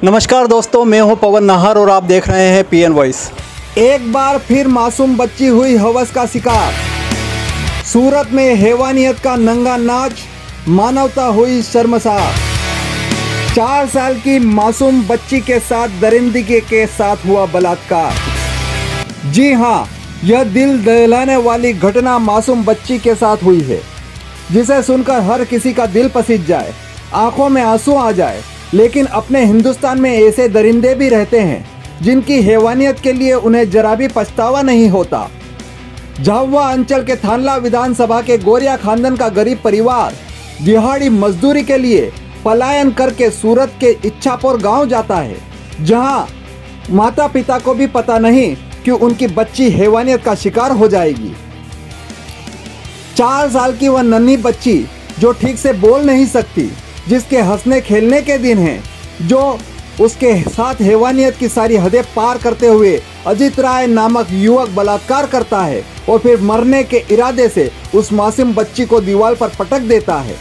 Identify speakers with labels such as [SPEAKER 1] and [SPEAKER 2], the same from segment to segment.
[SPEAKER 1] नमस्कार दोस्तों, मैं हूं पवन नाहर और आप देख रहे हैं पीएन वॉइस।
[SPEAKER 2] एक बार फिर मासूम बच्ची हुई हवस का शिकार। सूरत में हैवानियत का नंगा नाच, मानवता हुई शर्मसार। 4 साल की मासूम बच्ची के साथ दरिंदगी के साथ हुआ बलात्कार। जी हाँ, यह दिल दहलाने वाली घटना मासूम बच्ची के साथ हुई है, जिसे सुनकर हर किसी का दिल पसीज जाए, आंखों में आंसू आ जाए। लेकिन अपने हिंदुस्तान में ऐसे दरिंदे भी रहते हैं जिनकी हैवानियत के लिए उन्हें जरा भी पछतावा नहीं होता। झाबुआ अंचल के थानला विधानसभा के गोरिया खानदान का गरीब परिवार दिहाड़ी मजदूरी के लिए पलायन करके सूरत के इच्छापुर गांव जाता है, जहां माता पिता को भी पता नहीं कि उनकी बच्ची हैवानियत का शिकार हो जाएगी। 4 साल की वह नन्ही बच्ची जो ठीक से बोल नहीं सकती, जिसके हंसने खेलने के दिन हैं, जो उसके साथ हैवानियत की सारी हदें पार करते हुए अजित राय नामक युवक बलात्कार करता है और फिर मरने के इरादे से उस मासूम बच्ची को दीवार पर पटक देता है,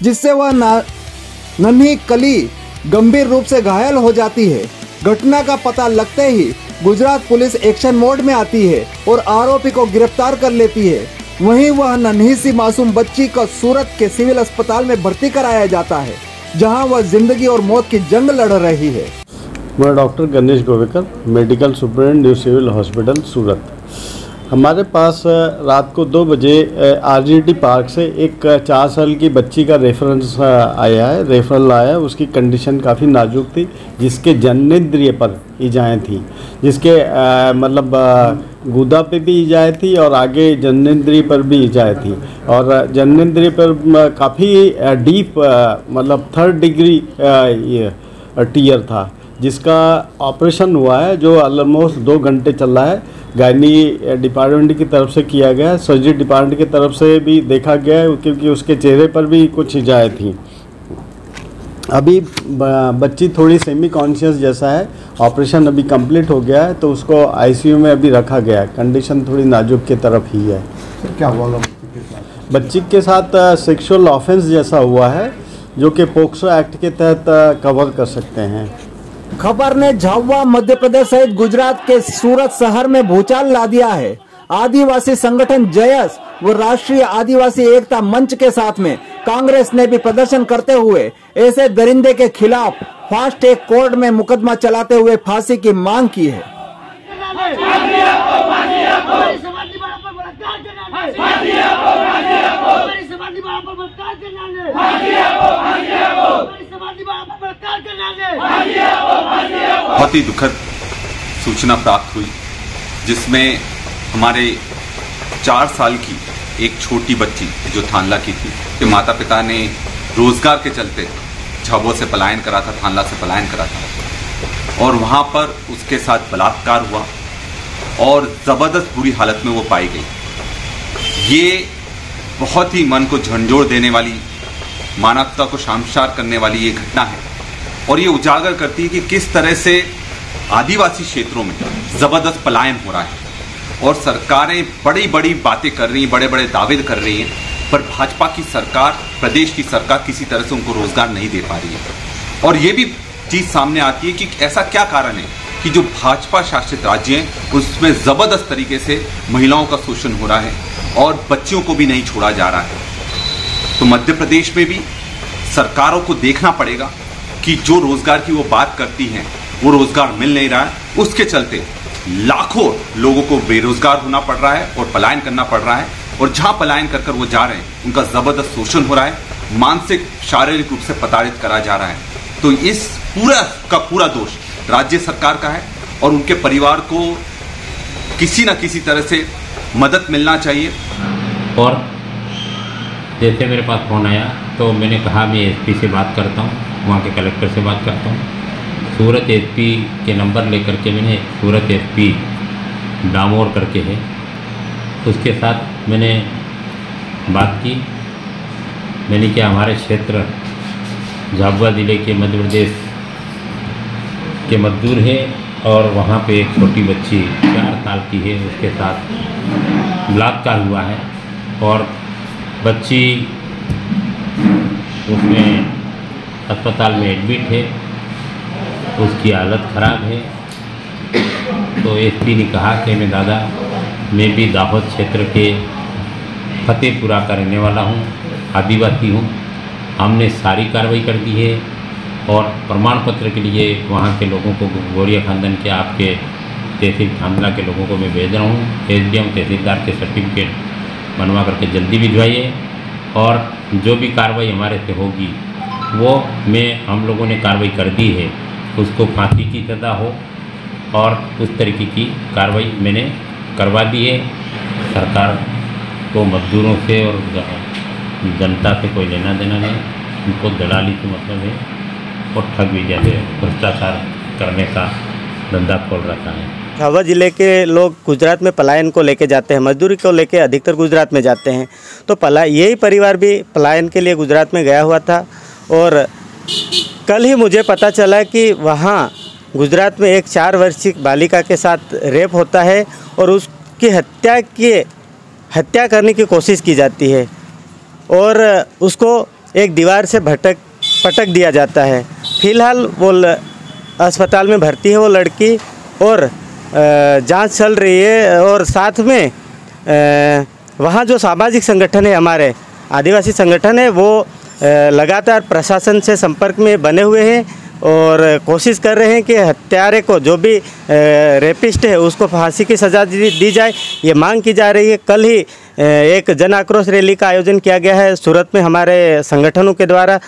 [SPEAKER 2] जिससे वह नन्ही कली गंभीर रूप से घायल हो जाती है। घटना का पता लगते ही गुजरात पुलिस एक्शन मोड में आती है और आरोपी को गिरफ्तार कर लेती है। वहीं वह नन्ही सी मासूम बच्ची को सूरत के सिविल अस्पताल में भर्ती कराया जाता है, जहां वह जिंदगी और मौत की जंग लड़ रही है।
[SPEAKER 3] मैं doctor Ganesh Govekar, medical superintendent new civil hospital Surat. हमारे पास रात को 2 बजे आरजीटी पार्क से एक 4 साल की बच्ची का रेफरेंस आया है, रेफरल आया है। उसकी कंडीशन काफ़ी नाजुक थी, जिसके जननेंद्रिय पर ईजाएँ थी, जिसके गुदा पे भी ईजाएँ थी और आगे जननेंद्रिय पर भी ईजाएँ थी। और जननेंद्रिय पर काफ़ी डीप 3rd डिग्री टीयर था, जिसका ऑपरेशन हुआ है, जो ऑलमोस्ट 2 घंटे चल रहा है। गायनी डिपार्टमेंट की तरफ से किया गया है, सर्जरी डिपार्टमेंट की तरफ से भी देखा गया है, क्योंकि उसके चेहरे पर भी कुछ ईजाएँ थी। अभी बच्ची थोड़ी सेमी कॉन्शियस जैसा है। ऑपरेशन अभी कंप्लीट हो गया है, तो उसको आईसीयू में अभी रखा गया है। कंडीशन थोड़ी नाजुक की तरफ ही है।
[SPEAKER 4] सर, क्या हुआ बच्ची के साथ?
[SPEAKER 3] बच्ची के साथ सेक्सुअल ऑफेंस जैसा हुआ है, जो कि पोक्सो एक्ट के तहत कवर कर सकते हैं।
[SPEAKER 2] खबर ने झाबुआ मध्य प्रदेश सहित गुजरात के सूरत शहर में भूचाल ला दिया है। आदिवासी संगठन जयस व राष्ट्रीय आदिवासी एकता मंच के साथ में कांग्रेस ने भी प्रदर्शन करते हुए ऐसे दरिंदे के खिलाफ फास्ट ट्रैक कोर्ट में मुकदमा चलाते हुए फांसी की मांग की है।
[SPEAKER 5] बहुत ही दुखद सूचना प्राप्त हुई, जिसमें हमारे 4 साल की एक छोटी बच्ची जो थानला की थी, कि माता पिता ने रोजगार के चलते झाबुआ से पलायन करा था, थानला से पलायन करा था, और वहाँ पर उसके साथ बलात्कार हुआ और ज़बरदस्त बुरी हालत में वो पाई गई। ये बहुत ही मन को झंझोड़ देने वाली, मानवता को शर्मसार करने वाली ये घटना है, और ये उजागर करती है कि किस तरह से आदिवासी क्षेत्रों में ज़बरदस्त पलायन हो रहा है और सरकारें बड़ी बड़ी बातें कर रही हैं, बड़े बड़े दावे कर रही हैं, पर भाजपा की सरकार, प्रदेश की सरकार किसी तरह से उनको रोजगार नहीं दे पा रही है। और ये भी चीज़ सामने आती है कि ऐसा क्या कारण है कि जो भाजपा शासित राज्य हैं उसमें ज़बरदस्त तरीके से महिलाओं का शोषण हो रहा है और बच्चियों को भी नहीं छोड़ा जा रहा है। तो मध्य प्रदेश में भी सरकारों को देखना पड़ेगा कि जो रोजगार की वो बात करती हैं वो रोजगार मिल नहीं रहा है, उसके चलते लाखों लोगों को बेरोजगार होना पड़ रहा है और पलायन करना पड़ रहा है, और जहां पलायन कर वो जा रहे हैं उनका जबरदस्त शोषण हो रहा है, मानसिक शारीरिक रूप से प्रताड़ित करा जा रहा है। तो इस पूरा का पूरा दोष राज्य सरकार का है और उनके परिवार को किसी न किसी तरह से मदद मिलना चाहिए।
[SPEAKER 6] और जैसे मेरे पास फ़ोन आया तो मैंने कहा मैं एसपी से बात करता हूँ, वहाँ के कलेक्टर से बात करता हूँ। सूरत एसपी के नंबर लेकर के मैंने सूरत एसपी डामोर करके है, उसके साथ मैंने बात की। मैंने क्या हमारे क्षेत्र झाबुआ ज़िले के मध्य प्रदेश के मजदूर है और वहाँ पे एक छोटी बच्ची 4 साल की है, उसके साथ बलात्कार हुआ है और बच्ची उसमें अस्पताल में एडमिट है। उसकी हालत ख़राब है। तो एसपी ने कहा कि मैं दादा, मैं भी दाहोद क्षेत्र के फतेहपुरा का रहने वाला हूँ, आदिवासी हूँ। हमने सारी कार्रवाई कर दी है और प्रमाण पत्र के लिए वहाँ के लोगों को, गोरिया खानदान के आपके तहसील थांदला के लोगों को मैं भेज रहा हूँ। एसडीएम तहसीलदार के सर्टिफिकेट बनवा करके जल्दी भिजवाइए और जो भी कार्रवाई हमारे से होगी वो हम लोगों ने कार्रवाई कर दी है, उसको फांसी की सज़ा हो और उस तरीके की कार्रवाई मैंने करवा दी है। सरकार को मजदूरों से और जनता से कोई लेना देना नहीं, उनको दलाली से मतलब है और ठग भी जैसे भ्रष्टाचार करने का धंधा खोल रखा है।
[SPEAKER 7] झाबुआ ज़िले के लोग गुजरात में पलायन को लेके जाते हैं, मजदूरी को लेके अधिकतर गुजरात में जाते हैं। तो यही परिवार भी पलायन के लिए गुजरात में गया हुआ था और कल ही मुझे पता चला कि वहाँ गुजरात में एक 4 वर्षीय बालिका के साथ रेप होता है और उसकी हत्या करने की कोशिश की जाती है और उसको एक दीवार से पटक दिया जाता है। फिलहाल वो अस्पताल में भर्ती है वो लड़की और जांच चल रही है। और साथ में वहाँ जो सामाजिक संगठन है, हमारे आदिवासी संगठन है, वो लगातार प्रशासन से संपर्क में बने हुए हैं और कोशिश कर रहे हैं कि हत्यारे को, जो भी रेपिस्ट है, उसको फांसी की सज़ा दी जाए। ये मांग की जा रही है। कल ही एक जन आक्रोश रैली का आयोजन किया गया है सूरत में हमारे संगठनों के द्वारा।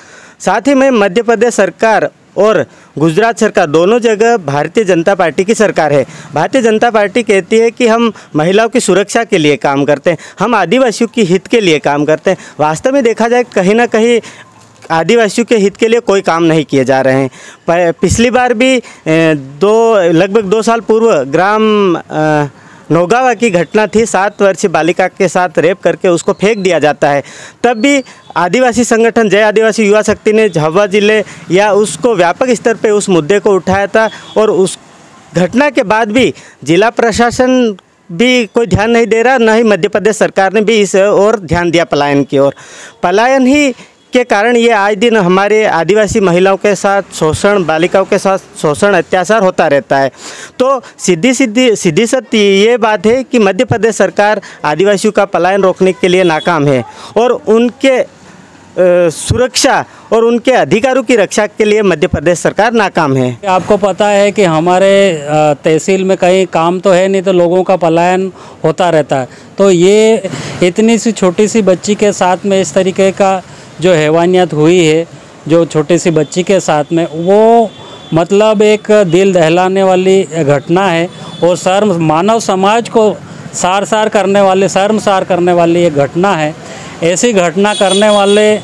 [SPEAKER 7] साथ ही में मध्य प्रदेश सरकार और गुजरात सरकार दोनों जगह भारतीय जनता पार्टी की सरकार है। भारतीय जनता पार्टी कहती है कि हम महिलाओं की सुरक्षा के लिए काम करते हैं, हम आदिवासियों की हित के लिए काम करते हैं। वास्तव में देखा जाए कहीं ना कहीं आदिवासियों के हित के लिए कोई काम नहीं किए जा रहे हैं। पिछली बार भी लगभग 2 साल पूर्व ग्राम नौगावा की घटना थी। 7 वर्षीय बालिका के साथ रेप करके उसको फेंक दिया जाता है। तब भी आदिवासी संगठन जय आदिवासी युवा शक्ति ने झाबुआ जिले या उसको व्यापक स्तर पे उस मुद्दे को उठाया था और उस घटना के बाद भी जिला प्रशासन भी कोई ध्यान नहीं दे रहा, न ही मध्य प्रदेश सरकार ने भी इस ओर ध्यान दिया पलायन की ओर। पलायन ही के कारण ये आए दिन हमारे आदिवासी महिलाओं के साथ शोषण, बालिकाओं के साथ शोषण, अत्याचार होता रहता है। तो सीधी सत्य ये बात है कि मध्य प्रदेश सरकार आदिवासियों का पलायन रोकने के लिए नाकाम है और उनके सुरक्षा और उनके अधिकारों की रक्षा के लिए मध्य प्रदेश सरकार नाकाम है।
[SPEAKER 8] आपको पता है कि हमारे तहसील में कहीं काम तो है नहीं, तो लोगों का पलायन होता रहता है। तो ये इतनी सी छोटी सी बच्ची के साथ में इस तरीके का जो हैवानियत हुई है, जो छोटी सी बच्ची के साथ में, वो मतलब एक दिल दहलाने वाली घटना है और मानव समाज को शर्मसार करने वाली एक घटना है। ऐसी घटना करने वाले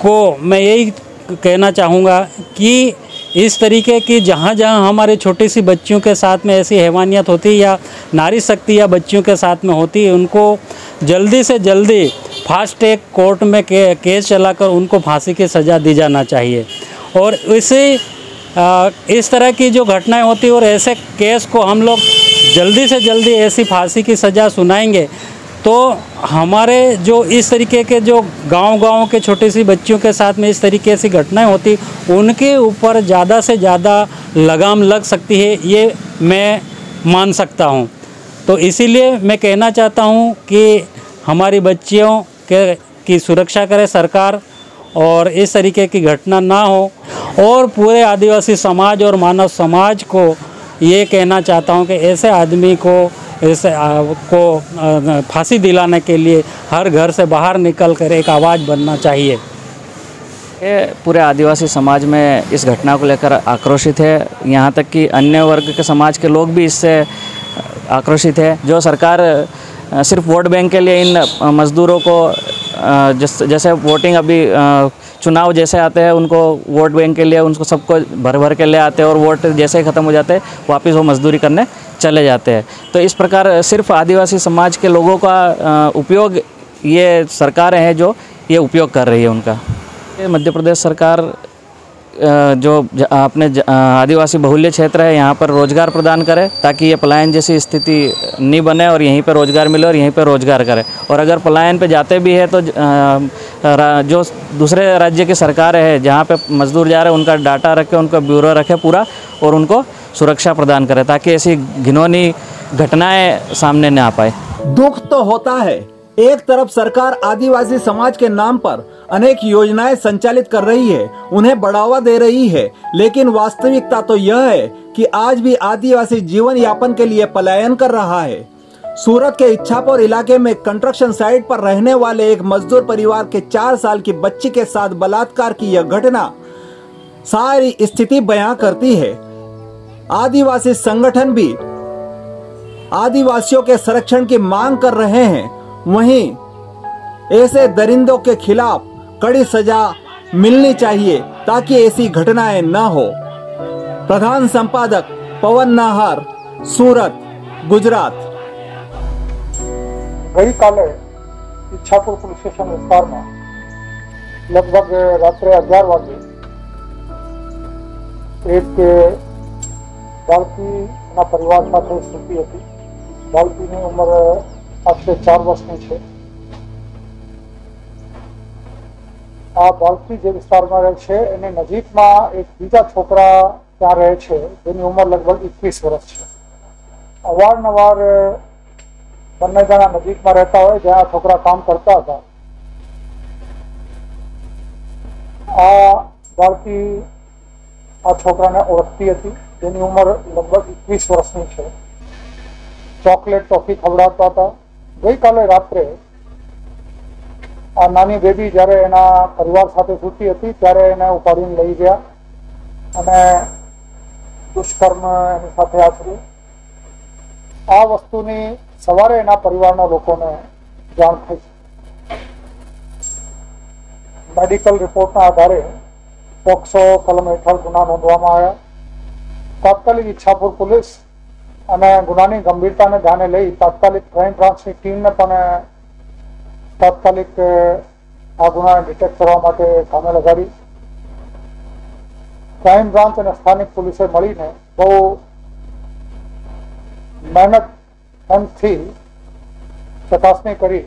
[SPEAKER 8] को मैं यही कहना चाहूँगा कि इस तरीके की जहाँ हमारे छोटी सी बच्चियों के साथ में ऐसी हैवानियत होती है या नारी शक्ति या बच्चियों के साथ में होती है, उनको जल्दी से जल्दी फास्ट ट्रैक कोर्ट में केस चलाकर उनको फांसी की सज़ा दी जाना चाहिए। और इस तरह की जो घटनाएं होती है और ऐसे केस को हम लोग जल्दी से जल्दी ऐसी फांसी की सज़ा सुनाएंगे तो हमारे जो इस तरीके के जो गांव के छोटी सी बच्चियों के साथ में इस तरीके से घटनाएं होती, उनके ऊपर ज़्यादा से ज़्यादा लगाम लग सकती है, ये मैं मान सकता हूं। तो इसीलिए मैं कहना चाहता हूं कि हमारी बच्चियों की सुरक्षा करे सरकार और इस तरीके की घटना ना हो। और पूरे आदिवासी समाज और मानव समाज को ये कहना चाहता हूं कि ऐसे आदमी को फांसी दिलाने के लिए हर घर से बाहर निकल कर एक आवाज़ बनना चाहिए।
[SPEAKER 9] पूरे आदिवासी समाज में इस घटना को लेकर आक्रोशित है, यहाँ तक कि अन्य वर्ग के समाज के लोग भी इससे आक्रोशित है। जो सरकार सिर्फ वोट बैंक के लिए इन मज़दूरों को जैसे वोटिंग अभी चुनाव जैसे आते हैं, उनको वोट बैंक के लिए उनको सबको भर के ले आते हैं और वोट जैसे ही ख़त्म हो जाते हैं वापस वो मजदूरी करने चले जाते हैं। तो इस प्रकार सिर्फ आदिवासी समाज के लोगों का उपयोग ये सरकारें हैं जो ये उपयोग कर रही है उनका। मध्य प्रदेश सरकार जो अपने आदिवासी बहुल्य क्षेत्र है यहाँ पर रोजगार प्रदान करे, ताकि ये पलायन जैसी स्थिति नहीं बने और यहीं पर रोजगार मिले और यहीं पर रोजगार करे। और अगर पलायन पे जाते भी है तो जो दूसरे राज्य की सरकार है जहाँ पे मजदूर जा रहे हैं उनका डाटा रखे, उनका ब्यूरो रखे पूरा, और उनको सुरक्षा प्रदान करे ताकि ऐसी घिनौनी घटनाएं सामने न आ पाए।
[SPEAKER 2] दुख तो होता है, एक तरफ सरकार आदिवासी समाज के नाम पर अनेक योजनाएं संचालित कर रही है, उन्हें बढ़ावा दे रही है, लेकिन वास्तविकता तो यह है कि आज भी आदिवासी जीवन यापन के लिए पलायन कर रहा है। सूरत के इच्छापुर इलाके में कंस्ट्रक्शन साइट पर रहने वाले एक मजदूर परिवार के 4 साल की बच्ची के साथ बलात्कार की यह घटना सारी स्थिति बयां करती है। आदिवासी संगठन भी आदिवासियों के संरक्षण की मांग कर रहे हैं, वहीं ऐसे दरिंदों के खिलाफ कड़ी सजा मिलनी चाहिए ताकि ऐसी घटनाएं न हो। प्रधान संपादक पवन नाहर, सूरत, गुजरात।
[SPEAKER 4] ગઈકાલે ઈચ્છાપુર પોલીસ સ્ટેશન વિસ્તારમાં લગભગ રાત્રે 11 વાગે એક બાળકીના પરિવાર સાથે સૂતી હતી। બાળકીની ઉંમર આશરે 4 વર્ષની છે। આ બાળકી જે વિસ્તારમાં રહે છે એની નજીકમાં એક બીજા છોકરા ત્યાં રહે છે જેની ઉંમર લગભગ 21 વર્ષ છે। અવારનવાર બંને જણા નજીકમાં રહેતા હોય, જ્યાં છોકરા કામ કરતા હતા। આ બાળકી આ છોકરાને ઓળખતી હતી જેની ઉંમર લગભગ 21 વર્ષની છે। ચોકલેટ ટોફી ખવડાવતા હતા। ગઈકાલે રાત્રે આ નાની બેબી જ્યારે એના પરિવાર સાથે સૂતી હતી ત્યારે એને ઉપાડીને લઈ ગયા અને દુષ્કર્મ એની સાથે આચર્યું। આ વસ્તુની સવારે એના પરિવારના લોકોને જાણ થઈ। મેડિકલ રિપોર્ટના આધારે પોક્સો કલમ હેઠળ ગુના નોંધવામાં આવ્યા। તાત્કાલિક ઈચ્છાપુર પોલીસ અને ગુનાની ગંભીરતાને ધ્યાને લઈ તાત્કાલિક ક્રાઇમ બ્રાન્ચની ટીમને પણ તાત્કાલિક આ ગુનાને ડિટેક્ટ કરવા માટે કામે લગાડી। ક્રાઇમ બ્રાન્ચ અને સ્થાનિક પોલીસે મળીને બહુ મહેનતથી ચકાસણી કરી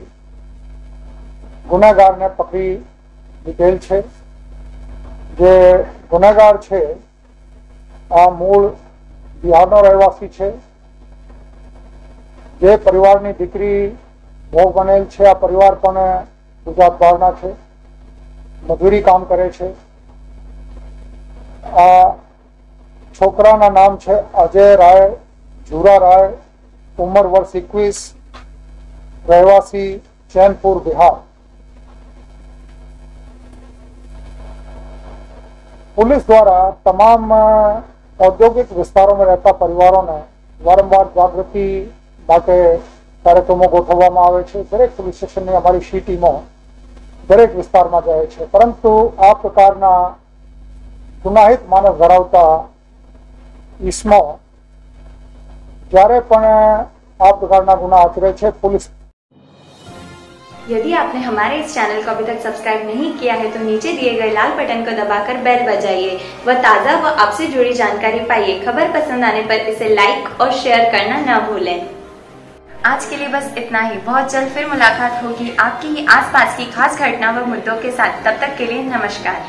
[SPEAKER 4] ગુનેગારને પકડી લીધેલ છે। જે ગુનેગાર છે આ મૂળ બિહારનો રહેવાસી છે। જે પરિવારની દીકરી ભોગ બનેલ છે આ પરિવાર પણ ગુજરાત બહારના છે, મજૂરી કામ કરે છે। આ છોકરાના નામ છે અજય રાય, झूरा राय, उम्र वर्ष 21, रहवासी चैनपुर, बिहार। पुलिस द्वारा तमाम औद्योगिक विस्तारों में रहता परिवारों ने वारंवार जागृति माटे कार्यक्रमों गोठववामां आवे छे। दरेक पुलिस स्टेशननी अमारी शी टीमो दरेक विस्तारमां जाय छे, परंतु आ प्रकारना गुनाहित मानस धरावता ईस्मो જ્યારે પણ આ પ્રકારના ગુના આચરે છે पुलिस।
[SPEAKER 10] यदि आपने हमारे इस चैनल को अभी तक सब्सक्राइब नहीं किया है तो नीचे दिए गए लाल बटन को दबाकर बेल बजाइए व ताज़ा व आपसे जुड़ी जानकारी पाइए। खबर पसंद आने पर इसे लाइक और शेयर करना न भूलें। आज के लिए बस इतना ही। बहुत जल्द फिर मुलाकात होगी आपकी ही आसपास की खास घटना व मुद्दों के साथ। तब तक के लिए नमस्कार।